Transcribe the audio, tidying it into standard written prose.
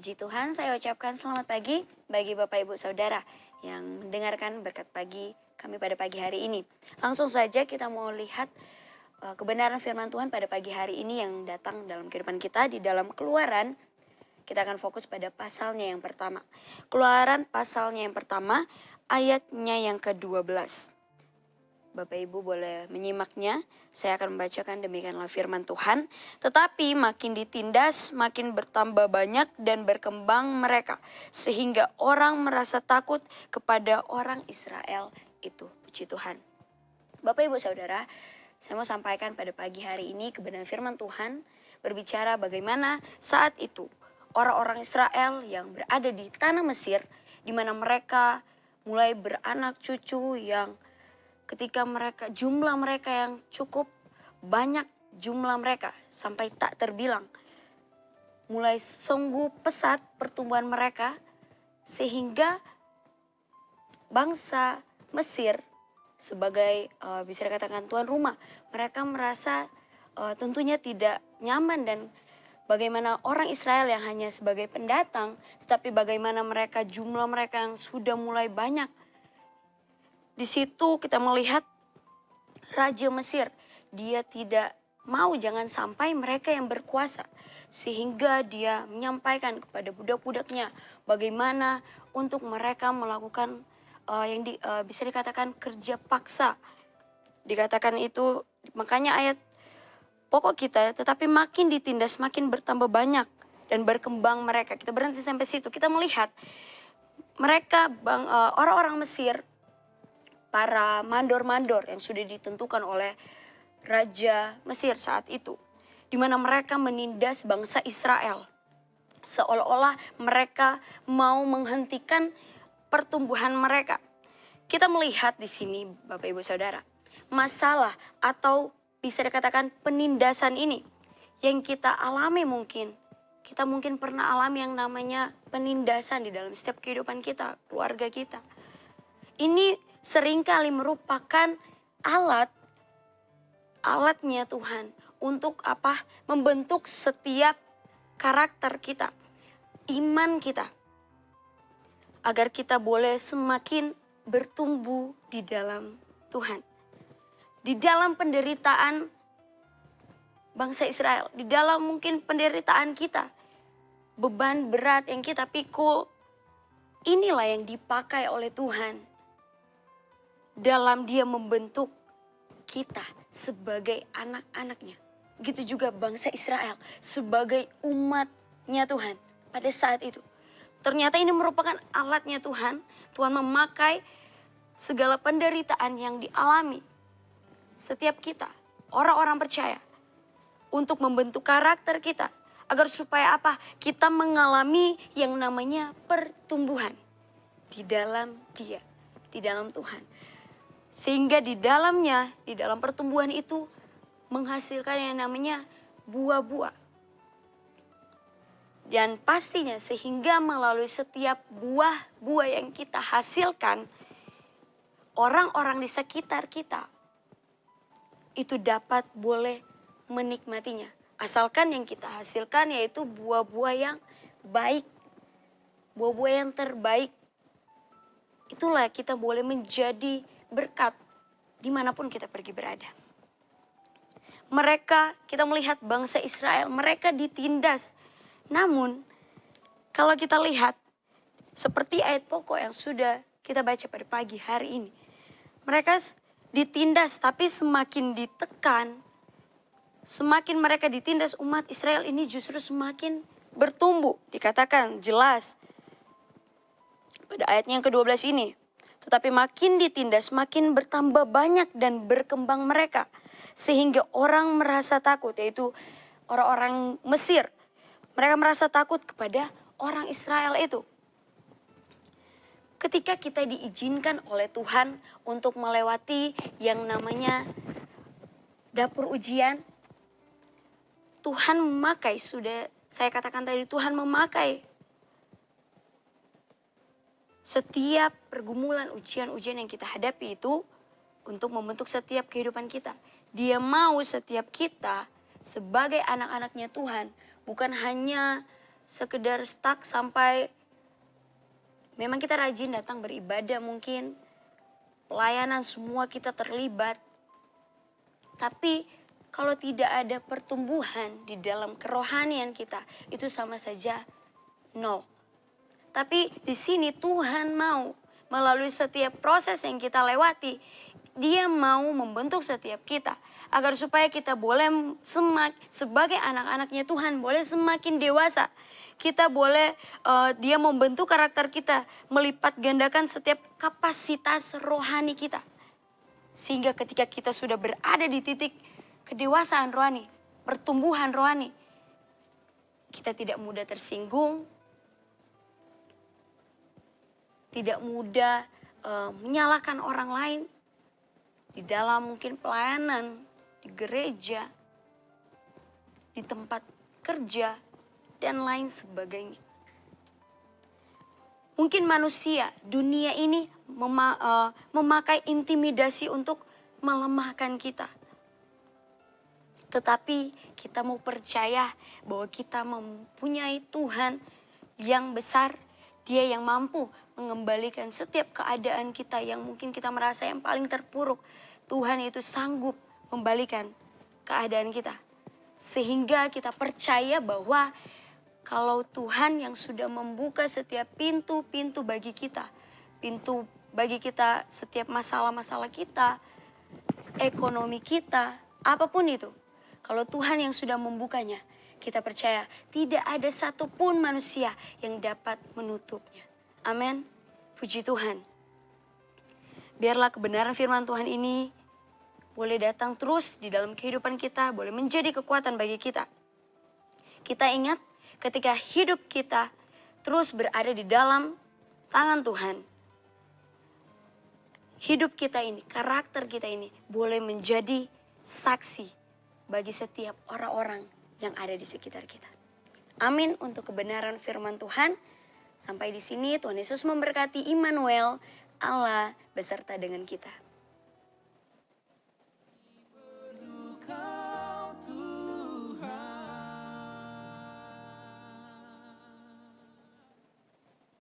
Puji Tuhan, saya ucapkan selamat pagi bagi Bapak Ibu Saudara yang mendengarkan berkat pagi kami pada pagi hari ini. Langsung saja kita mau lihat kebenaran firman Tuhan pada pagi hari ini yang datang dalam kehidupan kita di dalam Keluaran. Kita akan fokus pada pasalnya yang pertama. Keluaran pasalnya yang pertama, ayatnya yang ke-12. Bapak Ibu boleh menyimaknya, saya akan membacakan demikianlah firman Tuhan. Tetapi makin ditindas, makin bertambah banyak dan berkembang mereka. Sehingga orang merasa takut kepada orang Israel itu. Puji Tuhan. Bapak Ibu Saudara, saya mau sampaikan pada pagi hari ini kebenaran firman Tuhan. Berbicara bagaimana saat itu orang-orang Israel yang berada di tanah Mesir, di mana mereka mulai beranak cucu yang ketika jumlah mereka yang cukup banyak, jumlah mereka sampai tak terbilang. Mulai sungguh pesat pertumbuhan mereka sehingga bangsa Mesir sebagai bisa dikatakan tuan rumah, mereka merasa tentunya tidak nyaman, dan bagaimana orang Israel yang hanya sebagai pendatang, tetapi bagaimana jumlah mereka yang sudah mulai banyak. Di situ kita melihat Raja Mesir, dia tidak mau jangan sampai mereka yang berkuasa. Sehingga dia menyampaikan kepada budak-budaknya bagaimana untuk mereka melakukan yang bisa dikatakan kerja paksa. Dikatakan itu, makanya ayat pokok kita, tetapi makin ditindas makin bertambah banyak dan berkembang mereka. Kita berhenti sampai situ, kita melihat mereka orang-orang Mesir, para mandor-mandor yang sudah ditentukan oleh Raja Mesir saat itu, di mana mereka menindas bangsa Israel. Seolah-olah mereka mau menghentikan pertumbuhan mereka. Kita melihat di sini Bapak Ibu Saudara, masalah atau bisa dikatakan penindasan ini yang kita alami mungkin. Kita mungkin pernah alami yang namanya penindasan di dalam setiap kehidupan kita, keluarga kita. Ini seringkali merupakan alatnya Tuhan untuk membentuk setiap karakter kita, iman kita, agar kita boleh semakin bertumbuh di dalam Tuhan. Di dalam penderitaan bangsa Israel, di dalam mungkin penderitaan kita, beban berat yang kita pikul, inilah yang dipakai oleh Tuhan dalam dia membentuk kita sebagai anak-anaknya. Begitu juga bangsa Israel sebagai umatnya Tuhan pada saat itu. Ternyata ini merupakan alatnya Tuhan. Tuhan memakai segala penderitaan yang dialami setiap kita, orang-orang percaya, untuk membentuk karakter kita. Agar supaya kita mengalami yang namanya pertumbuhan di dalam Dia, di dalam Tuhan. Sehingga di dalamnya, di dalam pertumbuhan itu menghasilkan yang namanya buah-buah. Dan pastinya sehingga melalui setiap buah-buah yang kita hasilkan, orang-orang di sekitar kita itu dapat boleh menikmatinya. Asalkan yang kita hasilkan yaitu buah-buah yang baik, buah-buah yang terbaik. Itulah kita boleh menjadi berkat dimanapun kita pergi berada. Kita melihat bangsa Israel, mereka ditindas. Namun kalau kita lihat seperti ayat pokok yang sudah kita baca pada pagi hari ini, mereka ditindas, tapi semakin ditekan, semakin mereka ditindas, umat Israel ini justru semakin bertumbuh. Dikatakan jelas pada ayatnya yang ke-12 ini. Tetapi makin ditindas, makin bertambah banyak dan berkembang mereka. Sehingga orang merasa takut, yaitu orang-orang Mesir. Mereka merasa takut kepada orang Israel itu. Ketika kita diizinkan oleh Tuhan untuk melewati yang namanya dapur ujian, Tuhan memakai, sudah saya katakan tadi, Tuhan memakai setiap pergumulan, ujian-ujian yang kita hadapi itu untuk membentuk setiap kehidupan kita. Dia mau setiap kita sebagai anak-anaknya Tuhan bukan hanya sekedar stuck sampai memang kita rajin datang beribadah mungkin, pelayanan semua kita terlibat. Tapi kalau tidak ada pertumbuhan di dalam kerohanian kita, itu sama saja nol. Tapi di sini Tuhan mau melalui setiap proses yang kita lewati, Dia mau membentuk setiap kita agar supaya kita boleh sebagai anak-anaknya Tuhan boleh semakin dewasa. Kita boleh Dia membentuk karakter kita, melipat gandakan setiap kapasitas rohani kita. Sehingga ketika kita sudah berada di titik kedewasaan rohani, pertumbuhan rohani, kita tidak mudah tersinggung, tidak mudah menyalahkan orang lain di dalam mungkin pelayanan, di gereja, di tempat kerja, dan lain sebagainya. Mungkin manusia, dunia ini memakai intimidasi untuk melemahkan kita. Tetapi kita mau percaya bahwa kita mempunyai Tuhan yang besar. Dia yang mampu mengembalikan setiap keadaan kita yang mungkin kita merasa yang paling terpuruk. Tuhan itu sanggup membalikan keadaan kita. Sehingga kita percaya bahwa kalau Tuhan yang sudah membuka setiap pintu-pintu bagi kita, pintu bagi kita setiap masalah-masalah kita, ekonomi kita, apapun itu. Kalau Tuhan yang sudah membukanya, kita percaya tidak ada satupun manusia yang dapat menutupnya. Amin. Puji Tuhan. Biarlah kebenaran firman Tuhan ini boleh datang terus di dalam kehidupan kita, boleh menjadi kekuatan bagi kita. Kita ingat ketika hidup kita terus berada di dalam tangan Tuhan, hidup kita ini, karakter kita ini boleh menjadi saksi bagi setiap orang-orang yang ada di sekitar kita. Amin untuk kebenaran firman Tuhan. Sampai di sini Tuhan Yesus memberkati. Immanuel, Allah beserta dengan kita.